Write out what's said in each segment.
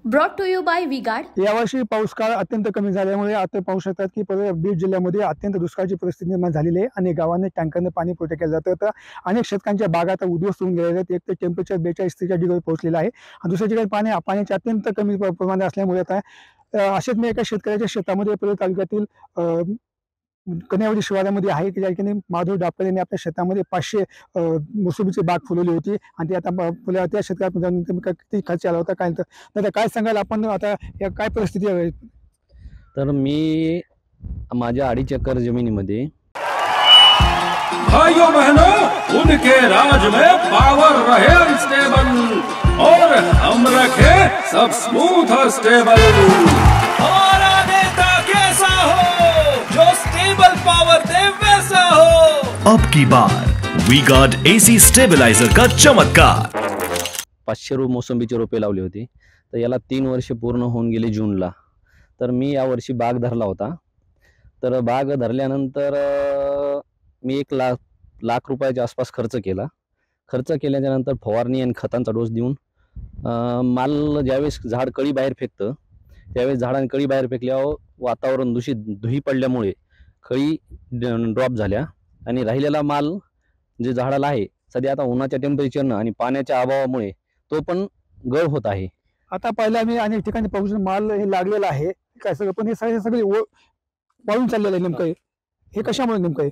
Brought to you by V-Guard. यावर्षी पाऊस काळ अत्यंत कमी झाल्यामुळे आता पाहू शकतात की बीड जिल्ह्यामध्ये अत्यंत दुष्काळाची परिस्थिती निर्माण झालेली आहे। अनेक गावांनी टँकरने पाणी पुरवठा केला जातो, तर अनेक शेतकऱ्यांच्या बागा आता उद्ध्वस्त होऊन गेलेल्या आहेत। एक तर टेम्परेचर 42-43 डिग्री पोहोचलेला आहे आणि दुसऱ्या ठिकाणी पाण्याचे अत्यंत कमी प्रमाणात असल्यामुळे आता अशाच मी एका शेतकऱ्याच्या शेतामध्ये परळ तालुक्यातील कन्यावडी शिवारामध्ये आहे की ज्या ठिकाणी माधव डापकर यांनी आपल्या शेतामध्ये 500 मोसंबीची बाग फुलवली होती आणि ती आता फुल्या त्या शेतकऱ्यात किती खर्च आला होता काय तर काय सांगाल आपण आता या काय परिस्थिती आहे? तर मी माझ्या 2.5 एकर जमिनीमध्ये भाइयों बहनों, उनके राज में पावर रहे अनस्टेबल और हम रखे सब स्मूथ और स्टेबल। हमारा नेता कैसा हो जो स्टेबल पावर दे वैसा हो। अब की बार वी गार्ड एसी स्टेबलाइजर का चमत्कार। 500 मोसंबीची रोपे लावली होती, तर याला 3 वर्ष पूर्ण होऊन गेले जूनला। तर मी या वर्षी बाग धरला होता। तर बाग धरल्यानंतर मी 1 लाख रुपयाच्या आसपास खर्च केला। खर्च केल्याच्या नंतर फवारणी आणि खतांचा डोस देऊन माल ज्यावेळेस झाड कळी बाहेर फेकतं त्यावेळेस झाडांनी कळी बाहेर फेकल्यावर वातावरण दूषित धुळी पडल्यामुळे कळी ड्रॉप झाल्या आणि राहिलेला माल जे झाडाला आहे सध्या आता उन्हाच्या टेम्परेचरनं आणि पाण्याच्या अभावामुळे तो पण गळ होत आहे। आता पाहिलं आम्ही अनेक ठिकाणी पाऊस माल हे लागलेला आहे काय सगळं, पण हे सगळे वाळून चाललेलं आहे नेमकं हे कशामुळे नेमकं आहे?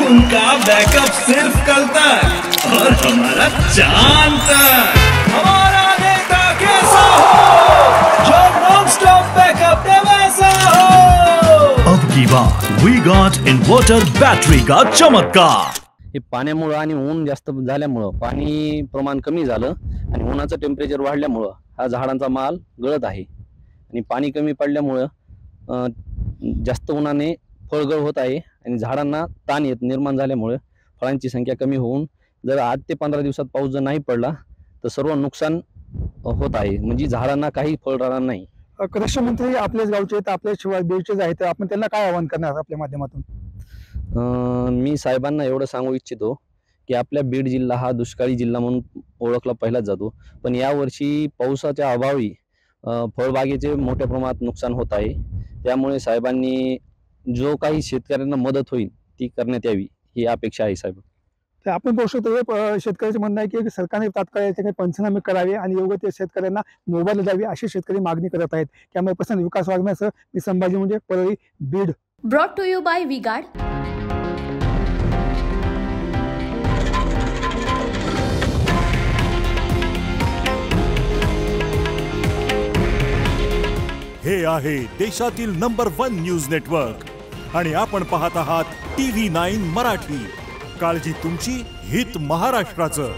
उनका बैकअप सिर्फ कल तक और हमारा चांद तक। हमारा नेता कैसा हो जो नॉन स्टॉप बैकअप दे वैसा हो। अब की बार वी गार्ड इन्वर्टर बैटरी का चमत्कार। हे पाण्यामुळे आणि ऊन जास्त झाल्यामुळे पाणी प्रमाण कमी झालं आणि उन्हाचं टेम्परेचर वाढल्यामुळे हा झाडांचा माल गळत आहे आणि पाणी कमी पडल्यामुळे जास्त उन्हाने फळगळ होत आहे आणि झाडांना ताण निर्माण झाल्यामुळे फळांची संख्या कमी होऊन जर 8 ते 15 दिवसात पाऊस जर नाही पडला तर सर्व नुकसान होत आहे, म्हणजे झाडांना काही फळ राहणार नाही। कृषी मंत्री आपल्याच गावचे आहेत, आपल्या शिवाय बीडचेच आहेत, आपण त्यांना काय आवाहन करणार आपल्या माध्यमातून? मी साहेबांना एवढं सांगू इच्छितो की आपल्या बीड जिल्हा हा दुष्काळी जिल्हा म्हणून ओळखला पहिलाच जातो, पण यावर्षी पावसाच्या अभावी फळबागेचे मोठ्या प्रमाणात नुकसान होत आहे। त्यामुळे साहेबांनी जो काही शेतकऱ्यांना मदत होईल ती करण्यात यावी ही अपेक्षा आहे साहेब। तर आपण पाहू शकतो शेतकऱ्याचं म्हणणं आहे की सरकारने तात्काळ याचे काही पंचनामे करावे आणि योग्य ते शेतकऱ्यांना मोबाईल द्यावी अशी शेतकरी मागणी करत आहेत। त्यामुळे प्रसन्न विकास वाघमारेसह मी संभाजी म्हणजे Parli Beed. Brought to you by V-Guard. हे आहे देशातील नंबर 1 न्यूज नेटवर्क आणि आपण पाहत आहात TV9 मराठी। काळजी तुमची, हित महाराष्ट्राचं।